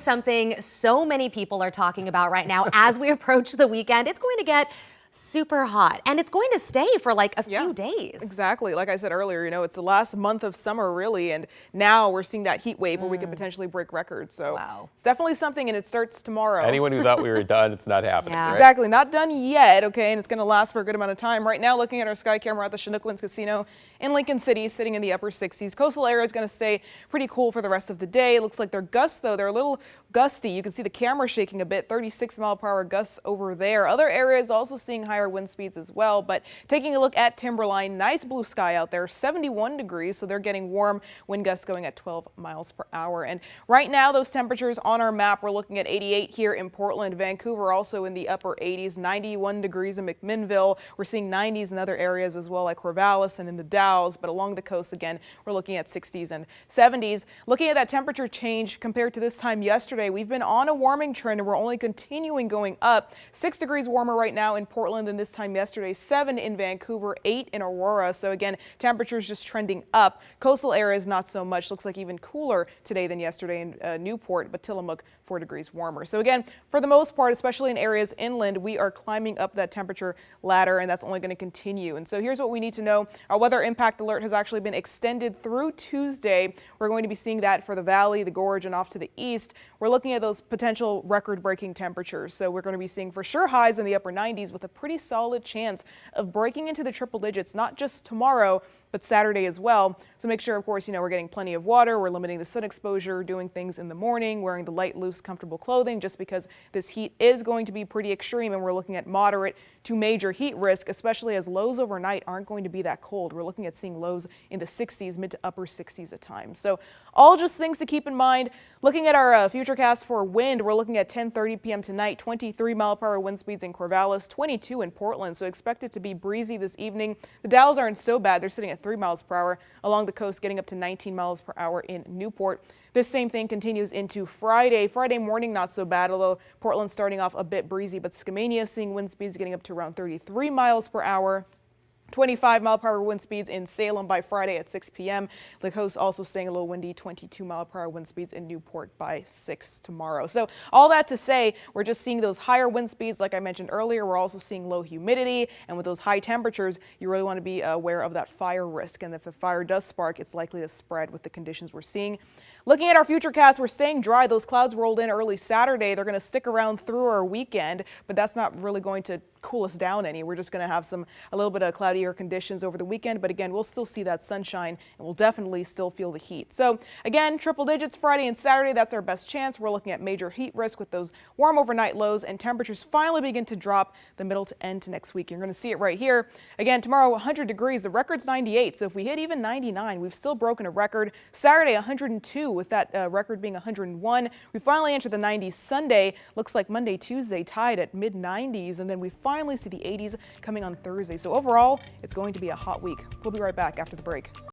Something so many people are talking about right now as we approach the weekend. It's going to get super hot and it's going to stay for like a few days. Exactly. Like I said earlier, it's the last month of summer really, and now we're seeing that heat wave where we could potentially break records. So it's definitely something, and it starts tomorrow. Anyone who thought we were done, it's not happening. Right? Exactly. Not done yet. Okay. And it's going to last for a good amount of time. Right now, looking at our sky camera at the Chinook Winds Casino in Lincoln City, sitting in the upper 60s. Coastal area is going to stay pretty cool for the rest of the day. It looks like their gusts, though, they're a little gusty. You can see the camera shaking a bit, 36-mile-per-hour gusts over there. Other areas also seeing higher wind speeds as well. But taking a look at Timberline, nice blue sky out there, 71 degrees. So they're getting warm, wind gusts going at 12 miles per hour. And right now, those temperatures on our map, we're looking at 88 here in Portland. Vancouver also in the upper 80s, 91 degrees in McMinnville. We're seeing 90s in other areas as well, like Corvallis and in the Dalles. But along the coast, again, we're looking at 60s and 70s. Looking at that temperature change compared to this time yesterday, we've been on a warming trend and we're only continuing going up. 6 degrees warmer right now in Portland than this time yesterday, 7 in Vancouver, 8 in Aurora. So again, temperatures just trending up. Coastal areas not so much. Looks like even cooler today than yesterday in Newport, but Tillamook 4 degrees warmer. So again, for the most part, especially in areas inland, we are climbing up that temperature ladder, and that's only going to continue. And so here's what we need to know. Our weather impact alert has actually been extended through Tuesday. We're going to be seeing that for the valley, the gorge, and off to the east. We're looking at those potential record-breaking temperatures. So we're going to be seeing for sure highs in the upper 90s with a pretty solid chance of breaking into the triple digits, not just tomorrow, but Saturday as well. So make sure, of course, we're getting plenty of water. We're limiting the sun exposure, doing things in the morning, wearing the light, loose, comfortable clothing, just because this heat is going to be pretty extreme. And we're looking at moderate to major heat risk, especially as lows overnight aren't going to be that cold. We're looking at seeing lows in the 60s, mid to upper 60s at times. So all just things to keep in mind. Looking at our futurecast for wind, we're looking at 10:30 p.m. tonight, 23-mile-per-hour wind speeds in Corvallis, 22 in Portland. So expect it to be breezy this evening. The Dalles aren't so bad. They're sitting at 3 miles per hour. Along the coast, getting up to 19 miles per hour in Newport. This same thing continues into Friday. Friday morning, not so bad, although Portland's starting off a bit breezy, but Skamania seeing wind speeds getting up to around 33 miles per hour. 25-mile-per-hour wind speeds in Salem by Friday at 6 p.m. The coast also staying a little windy, 22-mile-per-hour wind speeds in Newport by 6 tomorrow. So all that to say, we're just seeing those higher wind speeds. Like I mentioned earlier, we're also seeing low humidity. And with those high temperatures, you really want to be aware of that fire risk. And if the fire does spark, it's likely to spread with the conditions we're seeing. Looking at our futurecast, we're staying dry. Those clouds rolled in early Saturday. They're going to stick around through our weekend, but that's not really going to cool us down any. We're just going to have a little bit of cloudier conditions over the weekend, but again, we'll still see that sunshine and we'll definitely still feel the heat. So again, triple digits Friday and Saturday, that's our best chance. We're looking at major heat risk with those warm overnight lows, and temperatures finally begin to drop the middle to end to next week. You're going to see it right here. Again, tomorrow 100 degrees, the record's 98. So if we hit even 99, we've still broken a record. Saturday 102, with that record being 101. We finally enter the 90s Sunday. Looks like Monday, Tuesday tied at mid 90s, and then we finally see the 80s coming on Thursday. So overall, it's going to be a hot week. We'll be right back after the break.